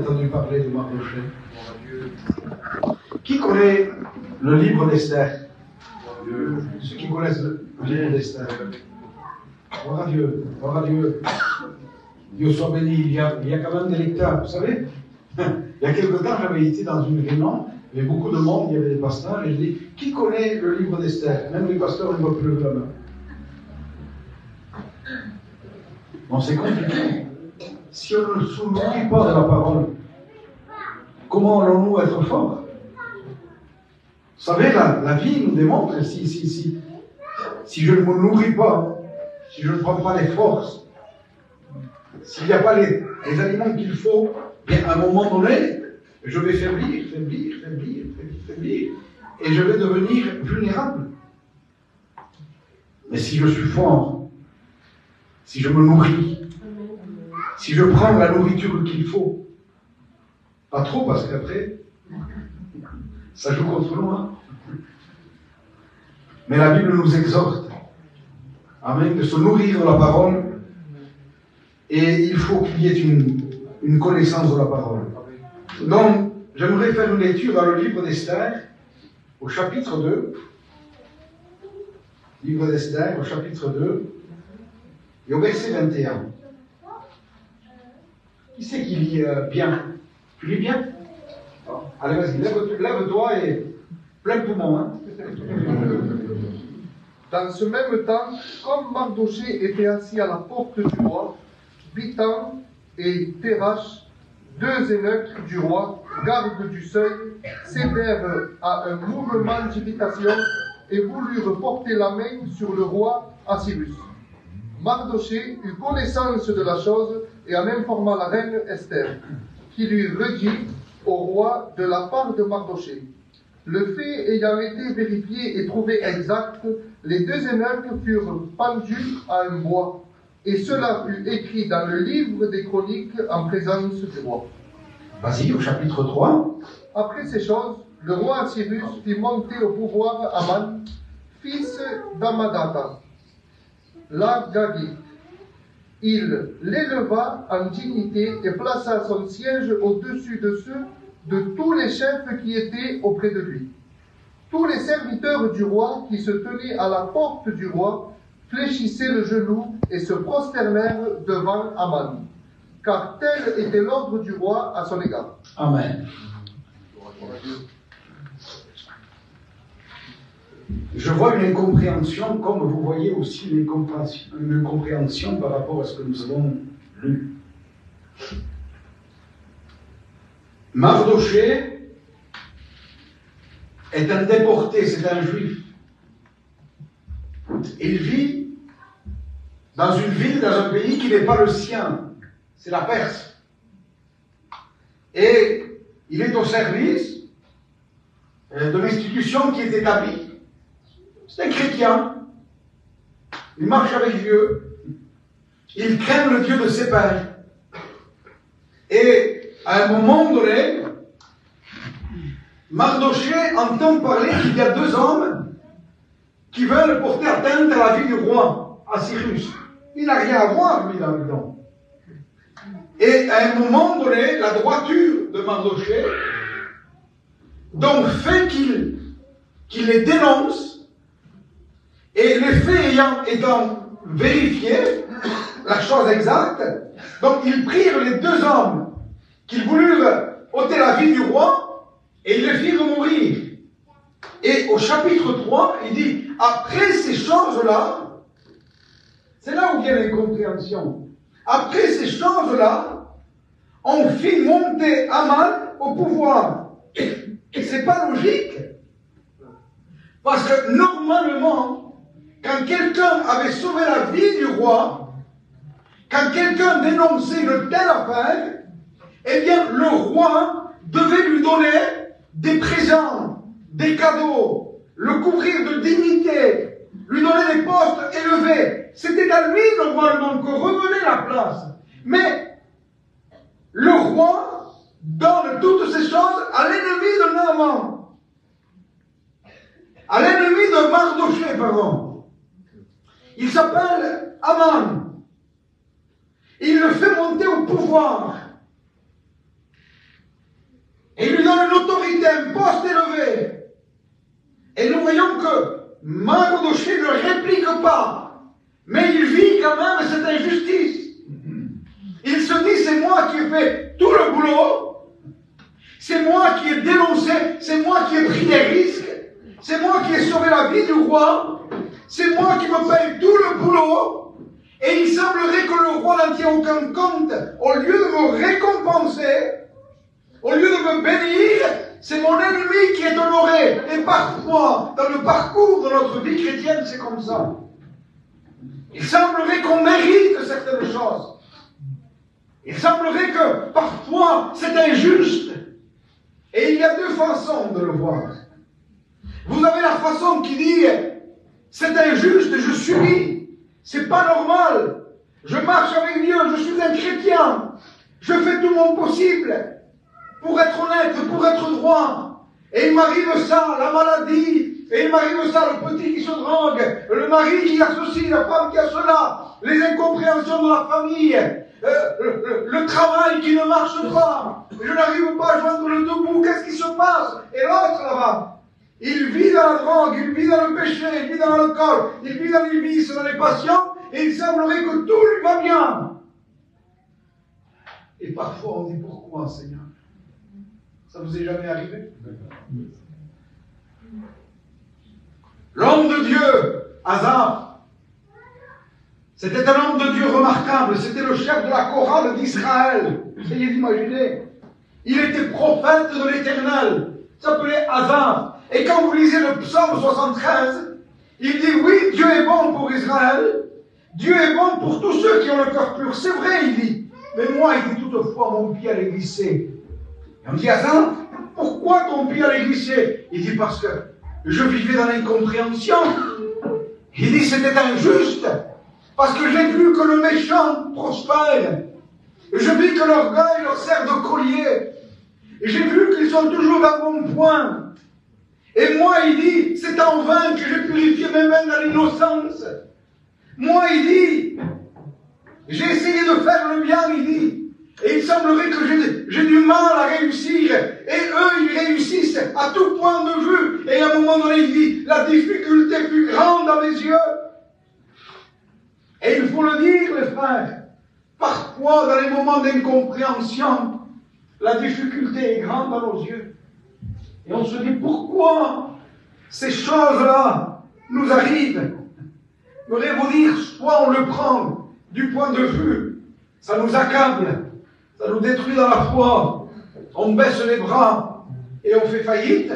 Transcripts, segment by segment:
entendu parler de Mardochée? Qui connaît le livre d'Esther? Ceux qui connaissent le livre d'Esther. Gloire à Dieu, gloire à Dieu. Dieu soit béni. Il y a quand même des lecteurs, vous savez. Il y a quelque temps, j'avais été dans une réunion, il y avait beaucoup de monde, il y avait des pasteurs, et je dis, qui connaît le livre d'Esther? Même les pasteurs ne voient plus lever la main. Non, c'est compliqué. Si on ne se nourrit pas de la parole, comment allons-nous être forts? Vous savez, la vie nous démontre, si je ne me nourris pas, si je ne prends pas les forces, s'il n'y a pas les aliments qu'il faut, bien à un moment donné, je vais faiblir, et je vais devenir vulnérable. Mais si je suis fort, si je me nourris, si je prends la nourriture qu'il faut, pas trop parce qu'après, ça joue contre nous, hein. Mais la Bible nous exhorte, amen, de se nourrir de la parole, et il faut qu'il y ait une connaissance de la parole. Donc, j'aimerais faire une lecture dans le livre d'Esther, au chapitre 2. Livre d'Esther, au chapitre 2, et au verset 21. Qui c'est qui lit bien? Tu lis bien? Allez, vas-y, lève-toi et plein poumon, hein. Dans ce même temps, comme Mardochée était assis à la porte du roi, Bitan et Térash, deux eunuques du roi, gardes du seuil, cédèrent à un mouvement d'irritation et voulurent porter la main sur le roi Assyrus. Mardochée eut connaissance de la chose et en informa la reine Esther, qui lui redit au roi de la part de Mardochée. Le fait ayant été vérifié et trouvé exact, les deux eunuques furent pendus à un bois, et cela fut écrit dans le livre des chroniques en présence du roi. Vas-y, au chapitre 3. Après ces choses, le roi Assyrus fit monter au pouvoir Aman, fils d'Amadata, l'Agagite. Il l'éleva en dignité et plaça son siège au-dessus de ceux de tous les chefs qui étaient auprès de lui. Tous les serviteurs du roi qui se tenaient à la porte du roi fléchissaient le genou et se prosternèrent devant Aman, car tel était l'ordre du roi à son égard. Amen. Je vois une incompréhension, comme vous voyez aussi une incompréhension par rapport à ce que nous avons lu. Mardochée est un déporté, c'est un juif. Il vit dans une ville, dans un pays qui n'est pas le sien, c'est la Perse. Et il est au service de l'institution qui est établie. C'est un chrétien. Il marche avec Dieu. Il craint le Dieu de ses pères. Et à un moment donné, Mardochée entend parler qu'il y a deux hommes qui veulent porter atteinte à la vie du roi Assyrus. Il n'a rien à voir, lui, là-dedans. Et à un moment donné, la droiture de Mardochée donc fait qu'il les dénonce. Et les faits étant vérifiés, la chose exacte, donc ils prirent les deux hommes qui voulurent ôter la vie du roi et ils les firent mourir. Et au chapitre 3, il dit, après ces choses-là, c'est là où vient l'incompréhension. Après ces choses-là, on fit monter Aman au pouvoir. Et c'est pas logique. Parce que normalement, quand quelqu'un avait sauvé la vie du roi, quand quelqu'un dénonçait une telle affaire, eh bien, le roi devait lui donner des présents, des cadeaux, le couvrir de dignité, lui donner des postes élevés. C'était à lui, normalement, que revenait la place. Mais le roi donne toutes ces choses à l'ennemi de Naaman. À l'ennemi de Mardochée, pardon. Il s'appelle Aman. Il le fait monter au pouvoir. pas. Mais il vit quand même cette injustice. Il se dit, c'est moi qui ai fait tout le boulot. C'est moi qui ai dénoncé. C'est moi qui ai pris des risques. C'est moi qui ai sauvé la vie du roi. C'est moi qui me paye tout le boulot. Et il semblerait que le roi n'en tient aucun compte. Au lieu de me récompenser, au lieu de me bénir, c'est mon ennemi qui est honoré. Et parfois, dans le parcours de notre vie chrétienne, c'est comme ça. Il semblerait qu'on mérite certaines choses. Il semblerait que parfois, c'est injuste. Et il y a deux façons de le voir. Vous avez la façon qui dit, c'est injuste, je subis. C'est pas normal. Je marche avec Dieu, je suis un chrétien. Je fais tout mon possible pour être honnête, pour être droit. Et il m'arrive ça, la maladie. Et il m'arrive ça, le petit qui se drogue, le mari qui a ceci, la femme qui a cela, les incompréhensions de la famille, le travail qui ne marche pas. Je n'arrive pas à joindre le deux bouts. Qu'est-ce qui se passe? Et l'autre là-bas, il vit dans la drogue, il vit dans le péché, il vit dans l'alcool, il vit dans les vices, dans les passions, et il semblerait que tout lui va bien. Et parfois on dit, pourquoi, Seigneur? Ça vous est jamais arrivé? L'homme de Dieu, Asaph, c'était un homme de Dieu remarquable, c'était le chef de la chorale d'Israël. Essayez d'imaginer. Il était prophète de l'Éternel, il s'appelait Asaph. Et quand vous lisez le psaume 73, il dit, oui, Dieu est bon pour Israël, Dieu est bon pour tous ceux qui ont le cœur pur. C'est vrai, il dit. Mais moi, il dit, toutefois, mon pied allait glisser. Et on dit, Asaph, pourquoi ton pied allait glisser? Il dit, parce que je vivais dans l'incompréhension. Il dit, c'était injuste. Parce que j'ai vu que le méchant prospère. Je vis que l'orgueil leur sert de collier. Et j'ai vu qu'ils sont toujours à bon point. Et moi, il dit, c'est en vain que j'ai purifié mes mains dans l'innocence. Moi, il dit, j'ai essayé de faire le bien, il dit. Et il semblerait que j'ai du mal à réussir. Et eux, ils réussissent à tout point de vue. Et à un moment donné, il dit, la difficulté fut grande à mes yeux. Et il faut le dire, les frères, parfois, dans les moments d'incompréhension, la difficulté est grande à nos yeux. Et on se dit, pourquoi ces choses-là nous arrivent? Je voudrais vous dire, soit on le prend du point de vue, ça nous accable, ça nous détruit dans la foi, on baisse les bras et on fait faillite,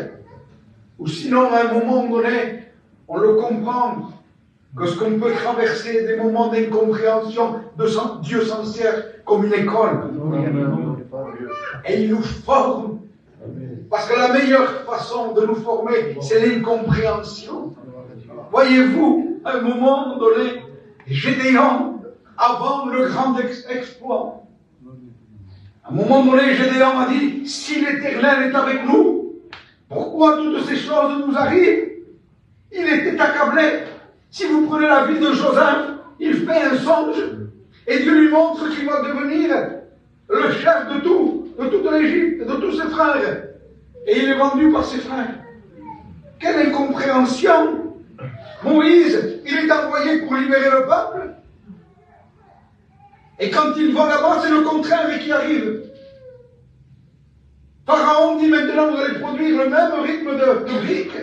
ou sinon, à un moment donné, on le comprend, que ce qu'on peut traverser des moments d'incompréhension, Dieu s'en sert comme une école. Et il nous forme. Parce que la meilleure façon de nous former, c'est l'incompréhension. Voyez-vous, à un moment donné, Gédéon, avant le grand exploit, à un moment donné, Gédéon a dit, si l'Éternel est avec nous, pourquoi toutes ces choses nous arrivent? Il était accablé. Si vous prenez la vie de Joseph, il fait un songe, et Dieu lui montre qu'il va devenir le chef de tout, de toute l'Égypte, de tous ses frères. Et il est vendu par ses frères. Quelle incompréhension! Moïse, il est envoyé pour libérer le peuple. Et quand il va là-bas, c'est le contraire qui arrive. Pharaon dit maintenant, vous allez produire le même rythme de briques.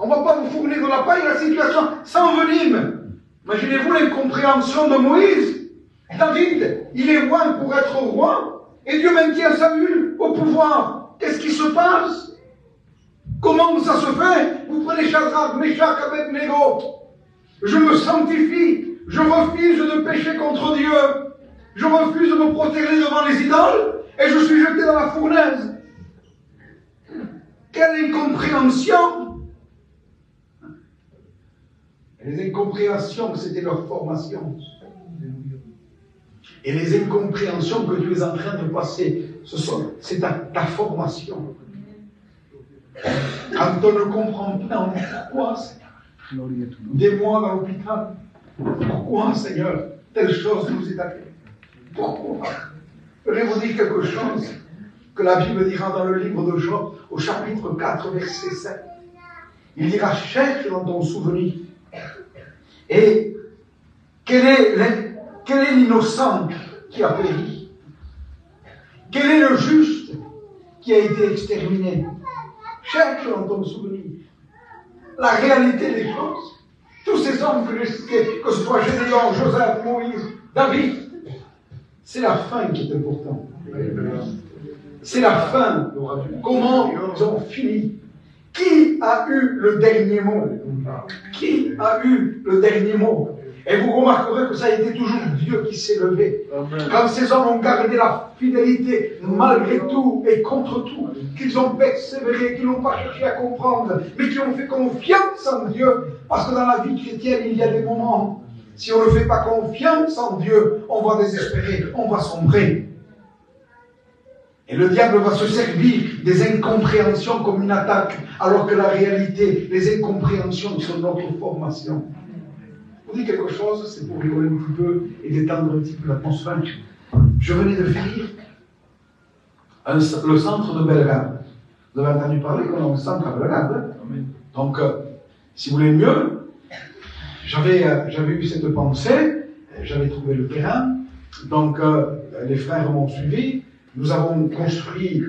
On ne va pas vous fournir de la paille, la situation s'envenime. Imaginez-vous l'incompréhension de Moïse. David, il est loin pour être roi, et Dieu maintient Saül au pouvoir. Qu'est-ce qui se passe? Comment ça se fait? Vous prenez Shadrach, Meshach, Abednego. Je me sanctifie, je refuse de pécher contre Dieu, je refuse de me protéger devant les idoles, et je suis jeté dans la fournaise. Quelle incompréhension! Les incompréhensions, c'était leur formation. Et les incompréhensions que tu es en train de passer, c'est ta formation. Quand on ne comprend pas, on dit pourquoi, Seigneur? Des mois dans l'hôpital. Pourquoi, Seigneur, telle chose nous est arrivée? Pourquoi? Je vais vous dire quelque chose que la Bible dira dans le livre de Job, au chapitre 4, verset 7. Il dira, cherche dans ton souvenir Et quel est l'innocent qui a péri? Quel est le juste qui a été exterminé? Cherche dans ton souvenir la réalité des choses. Tous ces hommes que j'ai cités, que ce soit Gédéon, Joseph, Moïse, David, c'est la fin qui est importante. C'est la fin. Comment ils ont fini? Qui a eu le dernier mot? Qui a eu le dernier mot? Et vous remarquerez que ça a été toujours Dieu qui s'est levé. Quand ces hommes ont gardé la fidélité malgré tout et contre tout, qu'ils ont persévéré, qu'ils n'ont pas cherché à comprendre, mais qui ont fait confiance en Dieu, parce que dans la vie chrétienne, il y a des moments, si on ne fait pas confiance en Dieu, on va désespérer, on va sombrer. Et le diable va se servir des incompréhensions comme une attaque, alors que la réalité, les incompréhensions sont notre formation. Je vous dis quelque chose, c'est pour rigoler un petit peu et détendre un petit peu l'atmosphère. Je venais de finir le centre de Belgrade. Vous avez entendu parler qu'on a un centre à Belgrade. Donc, si vous voulez mieux, j'avais eu cette pensée, j'avais trouvé le terrain, donc les frères m'ont suivi. Nous avons construit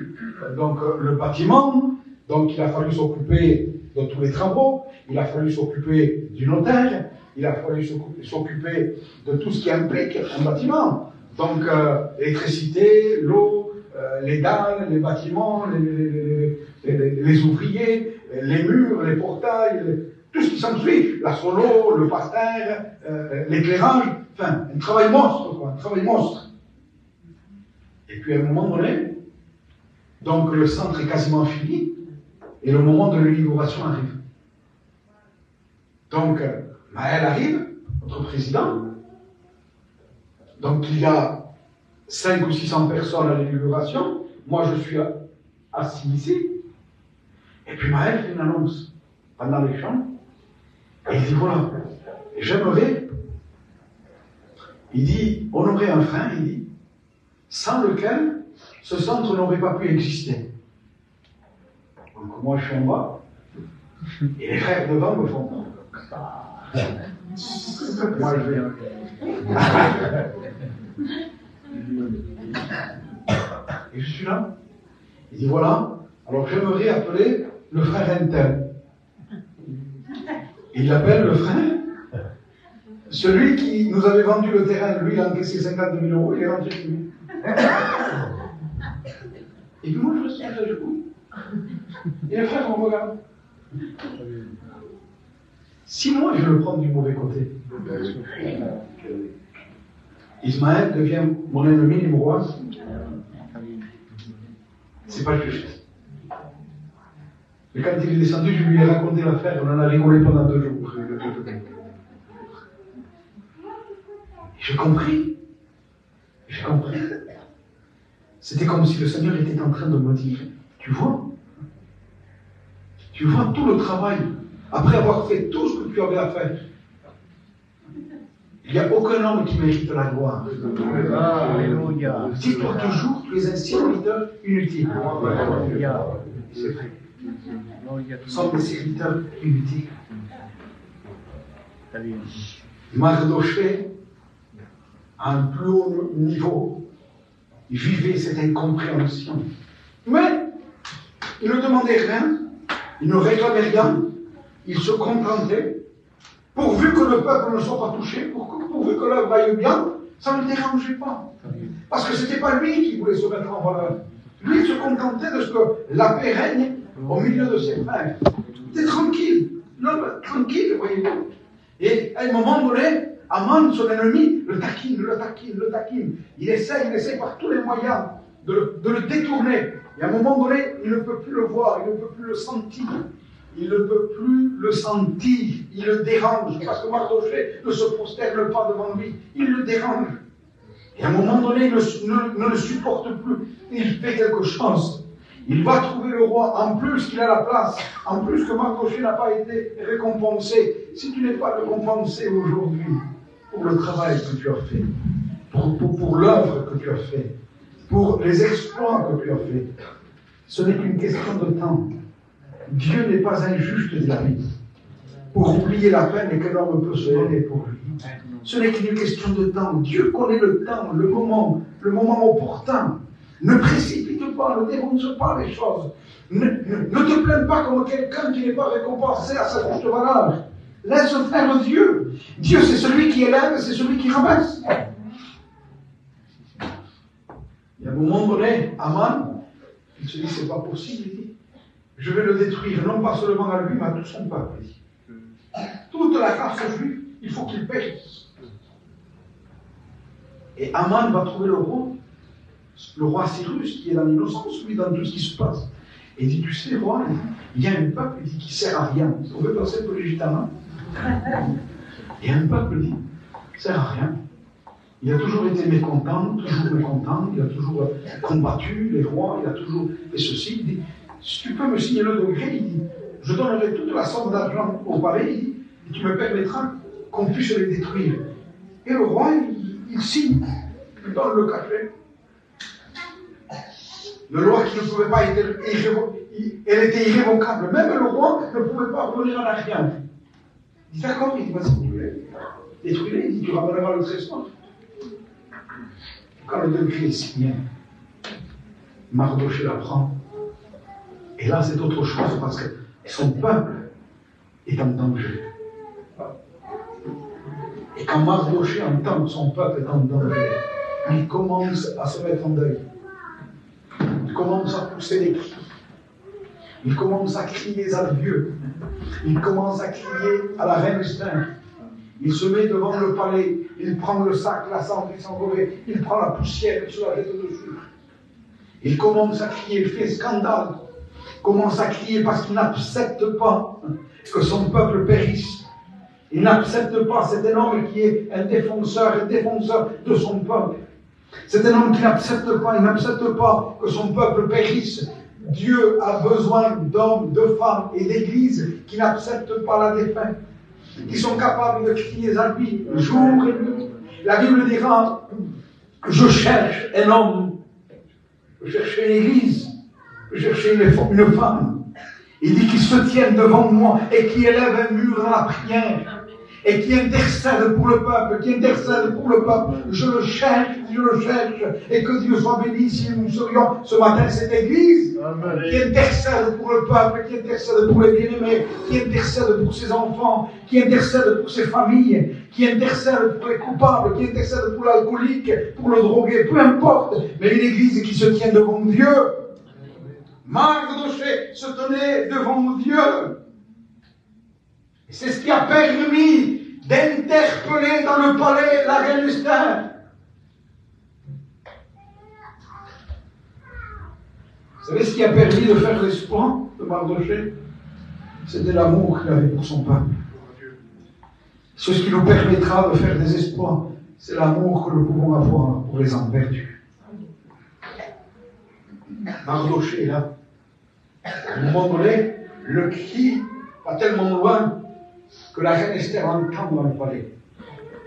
donc le bâtiment, donc il a fallu s'occuper de tous les travaux, il a fallu s'occuper du notaire, il a fallu s'occuper de tout ce qui implique un bâtiment. Donc l'électricité, l'eau, les dalles, les bâtiments, les ouvriers, les murs, les portails, tout ce qui s'ensuit, la solo, le parterre, l'éclairage, enfin un travail monstre, quoi, un travail monstre. Et puis à un moment donné, donc le centre est quasiment fini, et le moment de l'inauguration arrive. Donc, Maël arrive, notre président. Donc il y a 500 ou 600 personnes à l'inauguration. Moi je suis assis ici. Et puis Maël fait une annonce pendant les chants. Et il dit voilà, j'aimerais, il dit, honorer un frère, il dit, sans lequel ce centre n'aurait pas pu exister. Donc moi je suis en bas, et les frères devant me font. Moi je vais. Et je suis là. Il dit voilà, alors j'aimerais appeler le frère Intel. Il appelle le frère. Celui qui nous avait vendu le terrain, lui, il a encaissé 50 000 euros, il est rentré chez lui. Et puis moi, je suis à genoux. Et les frères me regardent. Si moi, je le prends du mauvais côté, Ismaël devient mon ennemi numéro 1. C'est pas juste. Mais quand il est descendu, je lui ai raconté l'affaire, on en a rigolé pendant 2 jours. J'ai compris. J'ai compris. C'était comme si le Seigneur était en train de me dire, tu vois tout le travail, après avoir fait tout ce que tu avais à faire. Il n'y a aucun homme qui mérite la gloire. Alléluia. Dis-toi toujours, tu es un serviteur inutile. C'est vrai. Nous sommes des serviteurs inutiles. Mardoché, à un plus haut niveau, il vivait cette incompréhension. Mais il ne demandait rien, il ne réclamait rien, il se contentait, pourvu que le peuple ne soit pas touché, pourvu que l'œuvre aille bien, ça ne le dérangeait pas. Parce que ce n'était pas lui qui voulait se mettre en valeur. Lui, il se contentait de ce que la paix règne au milieu de ses frères. Il était tranquille, l'homme tranquille, voyez-vous. Et à un moment donné, Aman, son ennemi, le taquine. Il essaie par tous les moyens de le détourner. Et à un moment donné, il ne peut plus le voir, il ne peut plus le sentir. Il ne peut plus le sentir, il le dérange, parce que Mardoché ne se prosterne pas devant lui, il le dérange. Et à un moment donné, il ne le supporte plus, il fait quelque chose. Il va trouver le roi, en plus qu'il a la place, en plus que Mardoché n'a pas été récompensé. Si tu n'es pas récompensé aujourd'hui pour le travail que tu as fait, pour l'œuvre que tu as fait, pour les exploits que tu as fait, ce n'est qu'une question de temps. Dieu n'est pas injuste, dit la Bible. pour oublier la peine et que l'homme peut se donner pour lui. Ce n'est qu'une question de temps. Dieu connaît le temps, le moment opportun. Ne précipite pas, ne dénonce pas les choses. Ne te plains pas comme quelqu'un qui n'est pas récompensé à sa juste valeur. Laisse faire Dieu. Dieu, c'est celui qui élève, c'est celui qui rabaisse. Et à un moment donné, Aman, il se dit, c'est pas possible, il dit, je vais le détruire, non pas seulement à lui, mais à tout son peuple. Il dit. Toute la race juive, il faut qu'il périsse. Et Aman va trouver le roi Cyrus, qui est dans l'innocence, lui, dans tout ce qui se passe. Et il dit, tu sais, roi, il y a un peuple il dit, qui ne sert à rien. On veut passer pour les gitanes. Et un peuple dit, ne sert à rien. Il a toujours été mécontent, il a toujours combattu les rois, il a toujours fait ceci. Il dit, si tu peux me signer le degré, il dit, je donnerai toute la somme d'argent au palais, il dit, et tu me permettras qu'on puisse les détruire. Et le roi, il signe, il donne le cachet. Le roi qui ne pouvait pas être elle était irrévocable. Même le roi ne pouvait pas revenir en arrière. Il dit d'accord, il dit vas-y, détruis-les, il dit tu ramèneras le trésor. Quand le degré est signé, Mardochée l'apprend. Et là, c'est autre chose parce que son peuple est en danger. Et quand Mardochée entend que son peuple est en danger, il commence à se mettre en deuil. Il commence à pousser des cris. Il commence à crier à Dieu. Il commence à crier à la reine Esther. Il se met devant le palais. Il prend le sac, la cendre, il s'en va. Il prend la poussière, il se la jette dessus. Il commence à crier, il fait scandale. Il commence à crier parce qu'il n'accepte pas que son peuple périsse. Il n'accepte pas, c'est un homme qui est un défenseur de son peuple. C'est un homme qui n'accepte pas que son peuple périsse. Dieu a besoin d'hommes, de femmes et d'églises qui n'acceptent pas la défaite, qui sont capables de crier à lui jour et nuit. La Bible dira, je cherche un homme, je cherche une église, je cherche une femme. Il dit qu'ils se tiennent devant moi et qui élèvent un mur dans la prière. Et qui intercède pour le peuple, Je le cherche, et que Dieu soit béni si nous serions ce matin cette église. Amen. Qui intercède pour le peuple, qui intercède pour les bien-aimés, qui intercède pour ses enfants, qui intercède pour ses familles, qui intercède pour les coupables, qui intercède pour l'alcoolique, pour le drogué, peu importe, mais une église qui se tient devant Dieu. Mardochée se tenait devant Dieu. C'est ce qui a permis d'interpeller dans le palais la reine Esther. Vous savez ce qui a permis de faire l'exploit de Mardochée? C'était l'amour qu'il avait pour son peuple. Ce qui nous permettra de faire des exploits, c'est l'amour que nous pouvons avoir pour les hommes perdus. Mardochée, là, à un moment donné, le cri va tellement loin que la reine Esther entend dans le palais.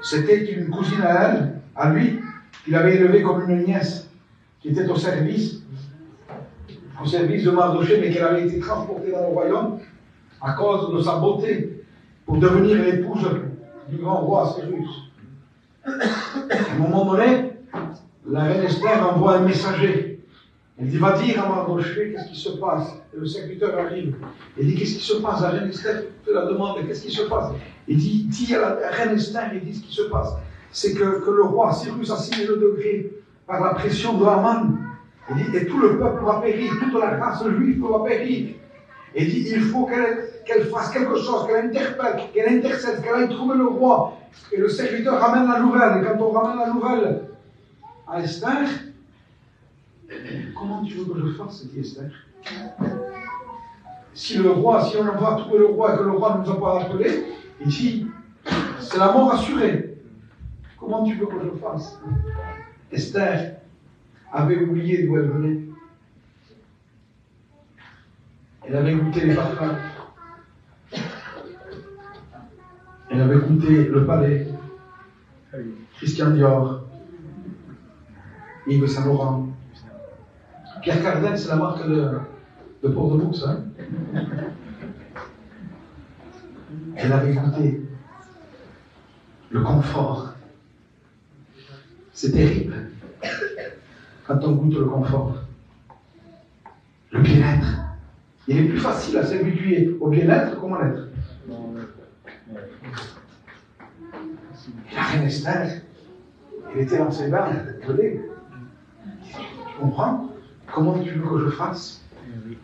C'était une cousine à elle, à lui, qu'il avait élevée comme une nièce, qui était au service de Mardochée, mais qu'elle avait été transportée dans le royaume à cause de sa beauté, pour devenir l'épouse du grand roi Cyrus. À un moment donné, la reine Esther envoie un messager. Elle dit, va dire à Mardochée qu'est-ce qui se passe. Et le serviteur arrive. Elle dit, qu'est-ce qui se passe? La reine Esther te la demande, qu'est-ce qui se passe? Il dit, dis à la reine Esther, il dit ce qui se passe. C'est que le roi Cyrus a signé le degré par la pression de Haman. Il dit, et tout le peuple va périr, toute la race juive va périr. Il dit, il faut qu'elle fasse quelque chose, qu'elle interpelle, qu'elle intercède, qu'elle aille trouver le roi. Et le serviteur ramène la nouvelle. Et quand on ramène la nouvelle à Esther, comment tu veux que je fasse, dit Esther? Si on va trouver le roi et que le roi ne nous a pas appelés, il dit, c'est la mort assurée. Comment tu veux que je fasse? Esther avait oublié d'où elle venait. Elle avait goûté les parfums. Elle avait goûté le palais. Christian Dior. Yves Saint Laurent. Pierre Cardin, c'est la marque de Port-de-Boucs, hein? Elle avait goûté le confort. C'est terrible quand on goûte le confort. Le bien-être. Il est plus facile à s'habituer au bien-être qu'au mal-être. La reine Esther, elle était dans ses bains, tu comprends? Comment tu veux que je fasse?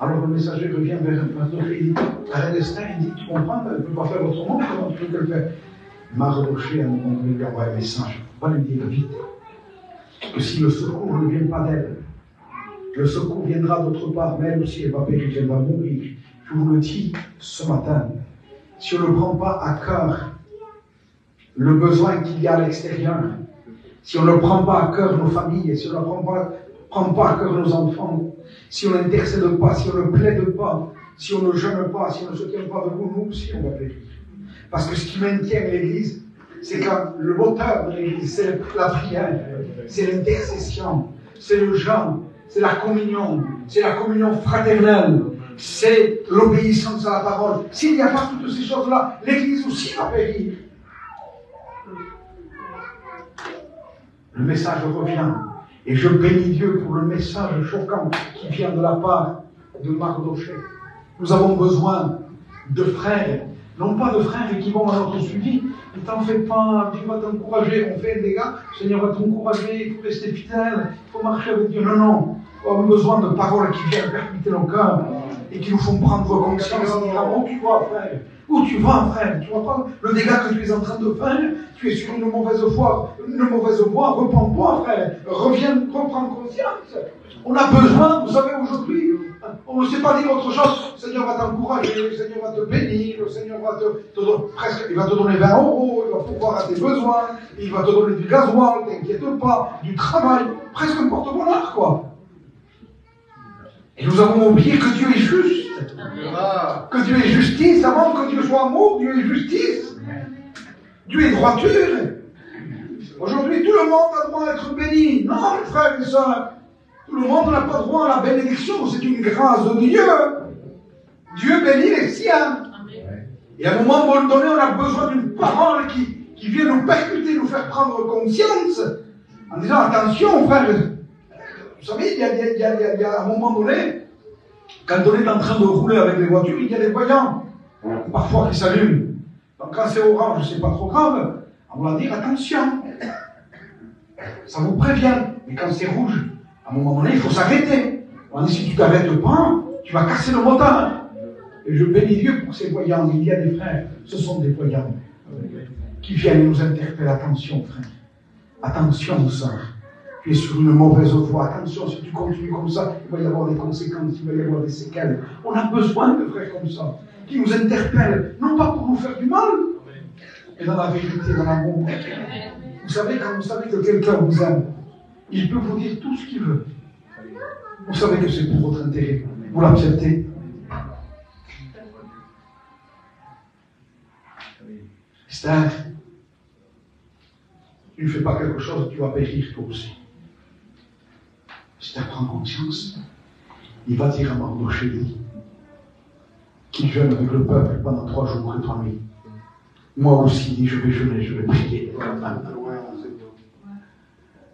Alors le messager revient vers Mardoché et dit, la reine Esther, il dit, tu comprends, elle ne peut pas faire autrement, comment tu veux qu'elle fasse? Mardoché, à un moment donné, lui envoie un message, il faut pas lui dire vite, que si le secours ne vient pas d'elle, le secours viendra d'autre part, mais elle aussi, elle va périr, elle va mourir. Je vous le dis ce matin, si on ne prend pas à cœur le besoin qu'il y a à l'extérieur, si on ne prend pas à cœur nos familles, si on ne prend pas à cœur nos enfants, si on n'intercède pas, si on ne plaide pas, si on ne jeûne pas, si on ne se tient pas debout, nous aussi on va périr. Parce que ce qui maintient l'Église, c'est quand le moteur de l'Église, c'est la prière, c'est l'intercession, c'est le jeûne, c'est la communion fraternelle, c'est l'obéissance à la parole. S'il n'y a pas toutes ces choses-là, l'Église aussi va périr. Le message revient. Et je bénis Dieu pour le message choquant qui vient de la part de Mardoché. Nous avons besoin de frères, non pas de frères qui vont à notre suivi. Ne t'en fais pas, Dieu va t'encourager. On fait un dégât, le Seigneur va t'encourager, il faut rester fidèle, il faut marcher avec Dieu. Non, non. Nous avons besoin de paroles qui viennent percuter nos cœurs et qui nous font prendre conscience et dire, où tu vas, frère? Où tu vas, frère? Tu vois pas le dégât que tu es en train de faire? Tu es sur une mauvaise voie, repends-toi, frère. Reviens, reprends conscience. On a besoin, vous savez, aujourd'hui, on ne sait pas dire autre chose. Le Seigneur va t'encourager, le Seigneur va te bénir, le Seigneur va il va te donner 20 €, il va pourvoir à tes besoins, il va te donner du gasoil, t'inquiète pas, du travail, presque un porte-bonheur, quoi. Et nous avons oublié que Dieu est juste. Que Dieu est justice. Avant que Dieu soit amour, Dieu est justice. Dieu est droiture. Aujourd'hui, tout le monde a droit à être béni. Non, mes frères et sœurs. Tout le monde n'a pas droit à la bénédiction. C'est une grâce de Dieu. Dieu bénit les siens. Et à un moment donné, on a besoin d'une parole qui vient nous percuter, nous faire prendre conscience. En disant, attention, frère. Vous savez, il y a un moment donné, quand on est en train de rouler avec les voitures, il y a des voyants, parfois qui s'allument. Donc quand c'est orange, c'est pas trop grave, on va dire attention. Ça vous prévient. Mais quand c'est rouge, à un moment donné, il faut s'arrêter. On dit si tu t'arrêtes pas, tu vas casser le moteur. Et je bénis Dieu pour ces voyants. Il y a des frères, ce sont des voyants qui viennent nous interpeller. Attention, frère. Attention, sœur. Tu es sur une mauvaise voie. Attention, si tu continues comme ça, il va y avoir des conséquences, il va y avoir des séquelles. On a besoin de frères comme ça, qui nous interpellent, non pas pour nous faire du mal, mais dans la vérité, dans l'amour. Vous savez, quand vous savez que quelqu'un vous aime, il peut vous dire tout ce qu'il veut. Vous savez que c'est pour votre intérêt. Vous l'acceptez. Esther, tu ne fais pas quelque chose, tu vas périr toi aussi. Esther prend conscience. Il va dire à Mardoché qu'il jeûne avec le peuple pendant 3 jours et 3 nuits. Moi aussi, je vais jeûner, je vais prier.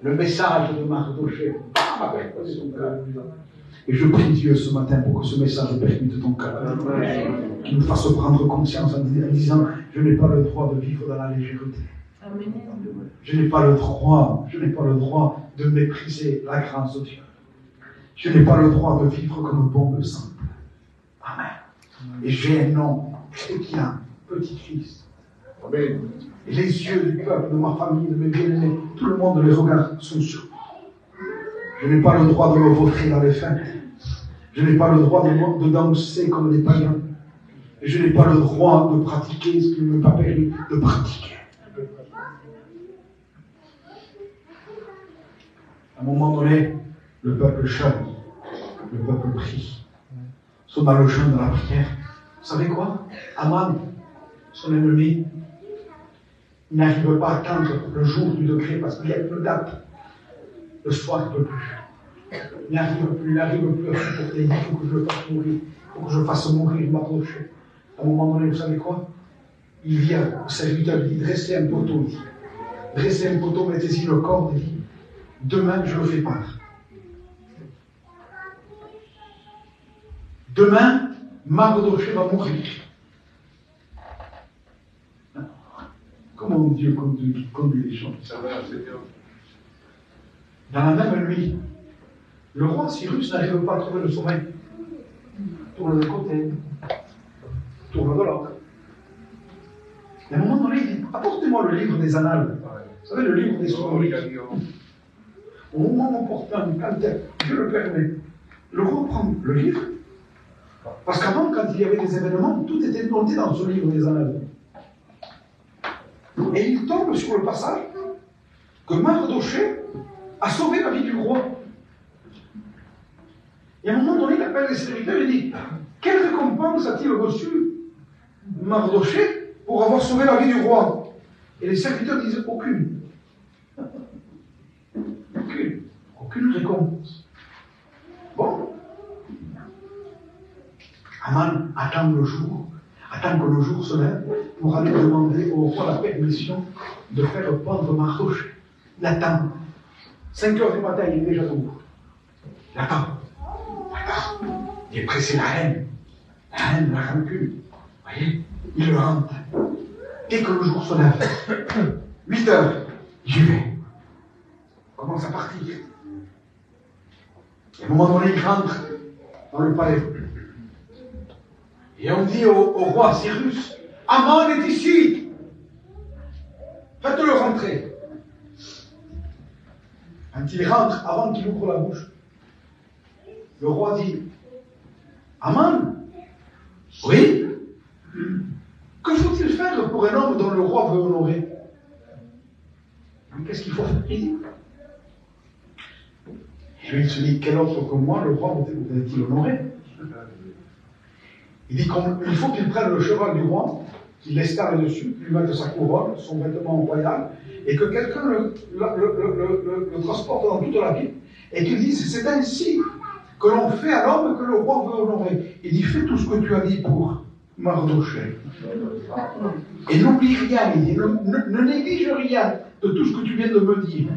Le message de Mardoché a percuté son cœur. Et je prie Dieu ce matin pour que ce message percute ton cœur. Qu'il nous fasse prendre conscience en disant, je n'ai pas le droit de vivre dans la légèreté. Je n'ai pas le droit de mépriser la grâce de Dieu. Je n'ai pas le droit de vivre comme un bon simple. Amen. Et j'ai un nom chrétien, petit-fils. Amen. Et les yeux du peuple, de ma famille, de mes bien-aimés, tout le monde les regarde, sont sur moi. Je n'ai pas le droit de me vautrer dans les fêtes. Je n'ai pas le droit de danser comme des païens. Et je n'ai pas le droit de pratiquer ce qui ne m'est pas permis de pratiquer. À un moment donné, le peuple jeûne, le peuple prie. Ils sont dans le jeûne, dans la prière. Vous savez quoi? Aman, son ennemi, il n'arrive pas à atteindre le jour du décret parce qu'il y a une date. Le soir, il ne peut plus. Il n'arrive plus à supporter. Il faut que je le fasse mourir. Il faut que je fasse mourir Mardoché. À un moment donné, vous savez quoi? il dit au serviteur, il dit, dressez un poteau, il dit. Dressez un poteau, mettez-y le corps, il dit, demain je le fais peindre. Demain, Mardoché va mourir. Comment Dieu conduit les choses? Dans la même nuit, le roi Cyrus n'arrive pas à trouver le sommeil. Tourne de côté, tourne de l'autre. Et à un moment donné, il dit, apportez-moi le livre des annales. Vous savez, le livre des souvenirs. Au moment opportun, quand Dieu le permet, le roi prend le livre. Parce qu'avant, quand il y avait des événements, tout était noté dans ce livre des annales. Et il tombe sur le passage que Mardoché a sauvé la vie du roi. Et à un moment donné, il appelle les serviteurs et dit, quelle récompense a-t-il reçu Mardoché pour avoir sauvé la vie du roi? Et les serviteurs disent, aucune. Aucune récompense. Bon. Aman attend le jour, attend que le jour se lève pour aller demander au roi la permission de faire pendre Mardoché. Il attend. 5 heures du matin, il est déjà debout. Il attend. Il est pressé, la haine, la rancune. Vous voyez, il le rentre. Dès que le jour se lève, 8 heures, j'y vais. Il commence à partir. Et à un moment donné, il rentre dans le palais. Et on dit au roi Cyrus, Aman est ici. Faites-le rentrer. Quand il rentre, avant qu'il ouvre la bouche, le roi dit, Aman, oui, que faut-il faire pour un homme dont le roi veut honorer? Qu'est-ce qu'il faut faire? Il dit. Et lui, il se dit, quel autre que moi, le roi voudrait-il honorer? Il dit qu'il faut qu'il prenne le cheval du roi, qu'il l'estalle dessus, qu'il lui mette sa couronne, son vêtement royal, et que quelqu'un le transporte dans toute la ville, et qu'il dise, c'est ainsi que l'on fait à l'homme que le roi veut honorer. Il dit, fais tout ce que tu as dit pour Mardoché. Et n'oublie rien, il dit, ne néglige rien de tout ce que tu viens de me dire.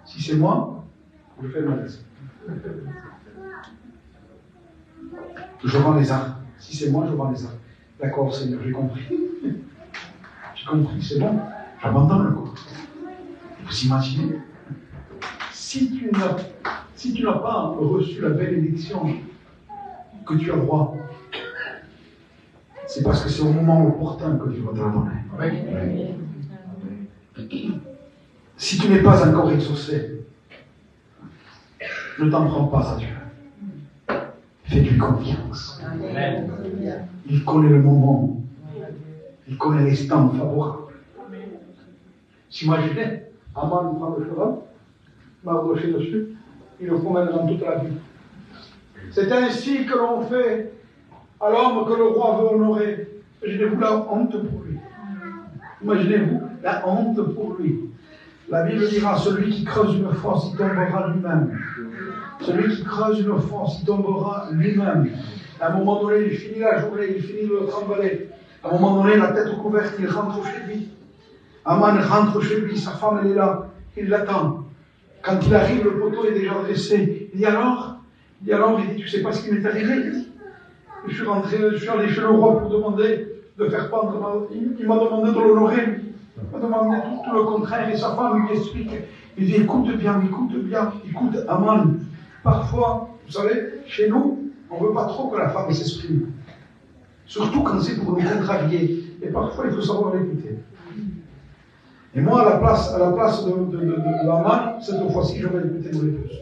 Si c'est moi, je fais le reste. Je vends les armes. Si c'est moi, je vends les armes. D'accord, Seigneur, j'ai compris. J'ai compris, c'est bon. J'abandonne le corps. Vous imaginez, si tu n'as pas reçu la bénédiction que tu as droit, c'est parce que c'est au moment opportun que Dieu va te la donner. Si tu n'es pas encore exaucé, ne t'en prends pas à Dieu. Fais-lui confiance. Amen. Il connaît le moment. Il connaît les temps favorables. S'imaginez, Aman prend le cheval, Mardoché dessus, il le promène dans toute la ville. C'est ainsi que l'on fait à l'homme que le roi veut honorer. Imaginez-vous la honte pour lui. Imaginez-vous la honte pour lui. La Bible dira, celui qui creuse une fosse, il tombera lui-même. Celui qui creuse une fosse, il tombera lui-même. À un moment donné, il finit la journée, il finit de le trembler. À un moment donné, la tête couverte, il rentre chez lui. Aman rentre chez lui, sa femme elle est là, il l'attend. Quand il arrive, le poteau est déjà dressé. Il dit alors, il dit, tu sais pas ce qui m'est arrivé? Il dit, je suis allé chez le roi pour demander de faire pendre. Il m'a demandé de l'honorer. Il m'a demandé tout le contraire. Et sa femme lui explique. Il dit, écoute bien, écoute Aman. Parfois, vous savez, chez nous, on ne veut pas trop que la femme s'exprime. Surtout quand c'est pour nous contrarier. Et parfois, il faut savoir l'écouter. Et moi, à la place de Aman, cette fois-ci, je vais écouter mon épouse.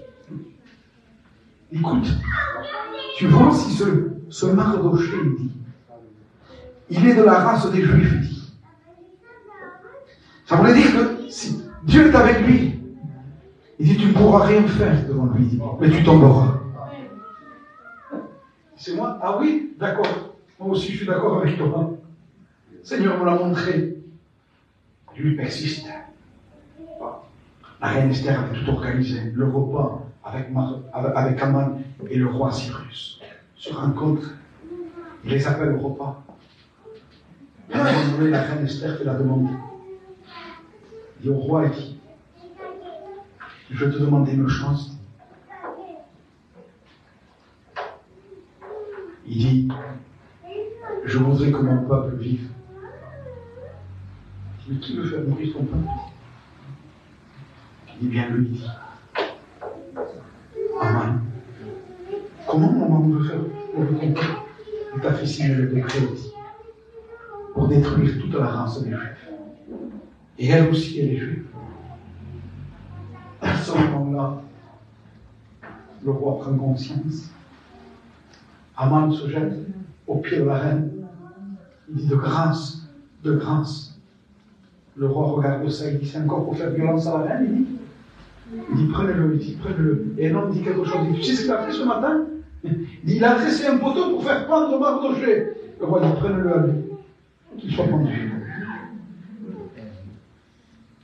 Écoute, tu vois si ce Mardoché, il dit, il est de la race des Juifs, il dit. Ça voulait dire que si Dieu est avec lui, il dit, tu ne pourras rien faire devant lui, il dit, mais tu tomberas. C'est moi? Ah oui? D'accord. Moi aussi, je suis d'accord avec toi. Le Seigneur me l'a montré. Lui persiste. La reine Esther avait tout organisé. Le repas avec Aman et le roi Cyrus se rencontrent. Il les appelle au repas. Et à un moment donné, la reine Esther fait la demande. Il dit au roi, il dit, je vais te demander une chose. Il dit, je voudrais que mon peuple vive. Il dit, mais qui veut faire mourir ton peuple? Il dit, bien lui, il dit, Aman, comment maman veut faire mourir ton peuple? Il t'a fait signer le décret, il dit, pour détruire toute la race des Juifs. Et elle aussi, elle est juive. À ce moment-là, le roi prend conscience. Aman se jette au pied de la reine. Il dit de grâce. Le roi regarde ça, il dit c'est encore pour faire violence à la reine, il dit prenez-le, Et l'homme dit quelque chose, il dit tu sais ce qu'il a fait ce matin? Il dit il a dressé un poteau pour faire pendre Mardochée. Le roi dit prenez-le à lui, qu'il soit pendu.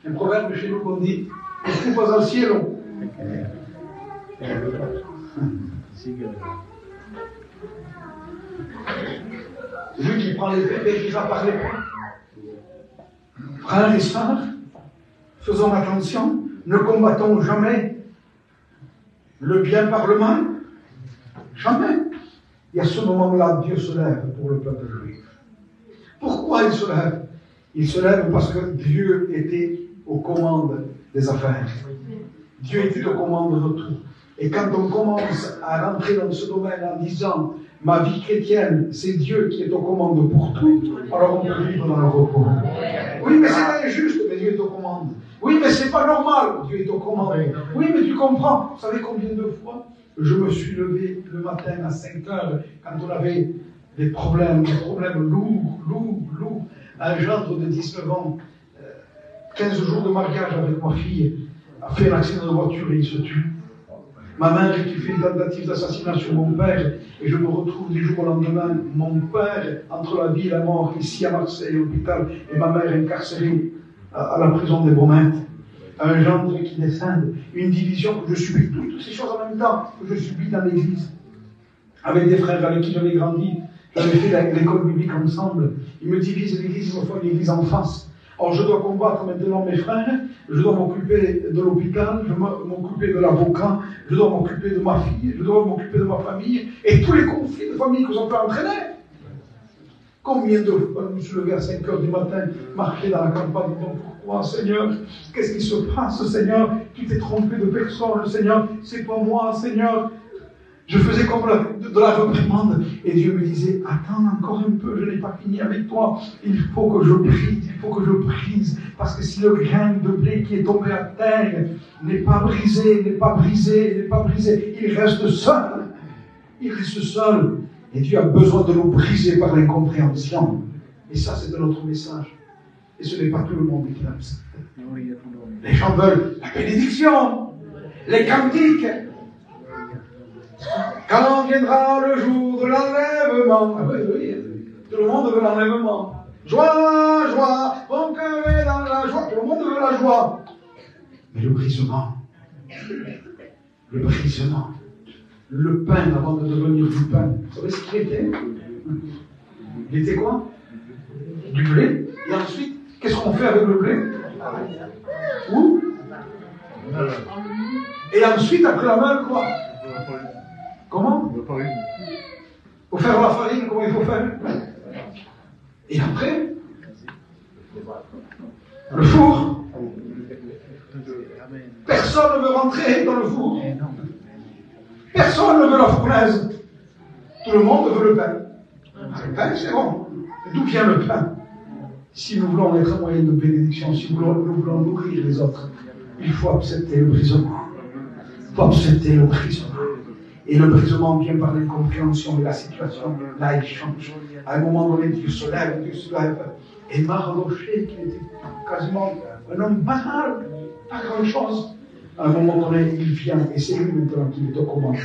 Un proverbe chez nous qu'on dit tu pas al cielo. Lui qui prend l'épée et qui va par l'épée. Frères et sœurs, faisons attention, ne combattons jamais le bien par le mal. Jamais. Et à ce moment-là, Dieu se lève pour le peuple juif. Pourquoi il se lève? Il se lève parce que Dieu était aux commandes des affaires. Dieu était aux commandes de tout. Et quand on commence à rentrer dans ce domaine en disant ma vie chrétienne, c'est Dieu qui est aux commandes pour tout, alors on peut vivre dans le repos. Oui, mais c'est pas injuste, mais Dieu est aux commandes. Oui, mais c'est pas normal, Dieu est aux commandes. Oui, mais tu comprends. Vous savez combien de fois je me suis levé le matin à 5 heures quand on avait des problèmes lourds. Un gendre de 19 ans, 15 jours de mariage avec ma fille, a fait un accident de voiture et il se tue. Ma mère qui fait une tentative d'assassinat sur mon père, et je me retrouve du jour au lendemain, mon père, entre la vie et la mort, ici à Marseille, à l'hôpital, et ma mère incarcérée à la prison des Baumettes. Un gendre qui décède, une division que je subis, toutes ces choses en même temps que je subis dans l'église. Avec des frères avec qui j'avais grandi, j'avais fait l'école biblique ensemble. Ils me divisent l'église, ils me font une église en face. Alors je dois combattre maintenant mes frères, je dois m'occuper de l'hôpital, je dois m'occuper de l'avocat, je dois m'occuper de ma fille, je dois m'occuper de ma famille, et tous les conflits de famille que ça peut entraîner. Combien de fois je me suis levé à 5 heures du matin, marché dans la campagne, disant pourquoi Seigneur? Qu'est-ce qui se passe Seigneur? Tu t'es trompé de personne Seigneur, c'est pas moi Seigneur. Je faisais comme de la reprimande, et Dieu me disait, attends encore un peu, je n'ai pas fini avec toi, il faut que je brise, parce que si le grain de blé qui est tombé à terre n'est pas brisé, il reste seul, et Dieu a besoin de nous briser par l'incompréhension, et ça c'est notre message, et ce n'est pas tout le monde qui aime ça. Les gens veulent la bénédiction, les cantiques. Quand viendra le jour de l'enlèvement? Oui, tout le monde veut l'enlèvement. Joie, mon cœur est dans la joie. Tout le monde veut la joie. Mais le brisement, le pain avant de devenir du pain, vous savez ce qu'il était? Il était quoi? Du blé. Et ensuite, qu'est-ce qu'on fait avec le blé? Où? Et ensuite, après la main, quoi? Comment? Pour faire la farine, comment il faut faire? Et après, le four. Personne ne veut rentrer dans le four. Personne ne veut la fournaise. Tout le monde veut le pain. Le pain, c'est bon. D'où vient le pain? Si nous voulons être un moyen de bénédiction, si nous voulons nourrir les autres, il faut accepter le brisement. Et le brisement vient par l'incompréhension et la situation, là, il change. À un moment donné, Dieu se lève. Et Mardochée, qui était quasiment un homme banal, pas grand-chose, à un moment donné, il vient, et c'est lui maintenant qui est aux commandes.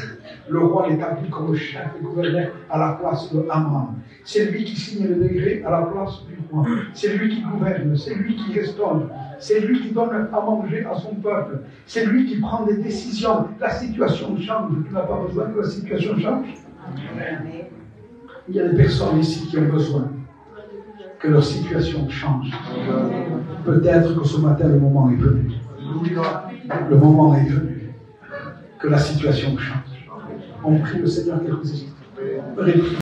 Le roi l'établit comme chef et gouverneur à la place de Haman. C'est lui qui signe le décret à la place du roi. C'est lui qui gouverne, c'est lui qui restaure. C'est lui qui donne à manger à son peuple. C'est lui qui prend des décisions. La situation change. Tu n'as pas besoin que la situation change. Il y a des personnes ici qui ont besoin que leur situation change. Peut-être que ce matin, le moment est venu. Le moment est venu. Que la situation change. On prie le Seigneur quelques instants.